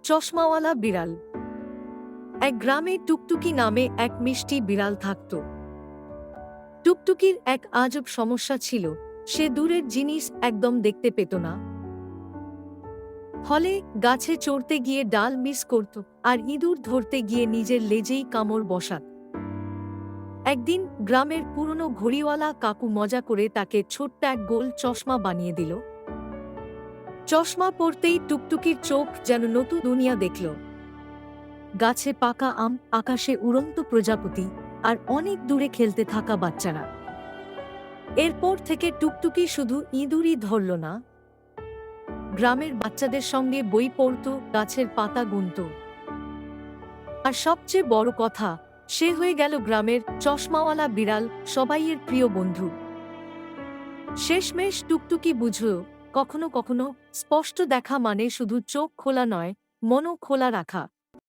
চশমাওয়ালা বিড়াল। এক গ্রামে টুকটুকি নামে এক মিষ্টি বিড়াল থাকত। টুকটুকির এক আজব সমস্যা ছিল, সে দূরের জিনিস একদম দেখতে পেত না। ফলে গাছে চড়তে গিয়ে ডাল মিস করত, আর ইঁদুর ধরতে গিয়ে নিজের লেজেই কামড় বসাত। একদিন গ্রামের পুরনো ঘড়িওয়ালা কাকু মজা করে তাকে ছোট্ট এক গোল চশমা বানিয়ে দিল। চশমা পরতেই টুকটুকির চোখ যেন নতুন দুনিয়া দেখল। গাছে পাকা আম, আকাশে উড়ন্ত প্রজাপতি, আর অনেক দূরে খেলতে থাকা বাচ্চারা। এরপর থেকে টুকটুকি শুধু ইঁদুরই ধরল না, গ্রামের বাচ্চাদের সঙ্গে বই পড়ত, গাছের পাতা গুনত, আর সবচেয়ে বড় কথা, সে হয়ে গেল গ্রামের চশমাওয়ালা বিড়াল, সবাইয়ের প্রিয় বন্ধু। শেষমেশ টুকটুকি বুঝল, কখনো কখনো স্পষ্ট দেখা মানে শুধু চোখ খোলা নয়, মনও খোলা রাখা।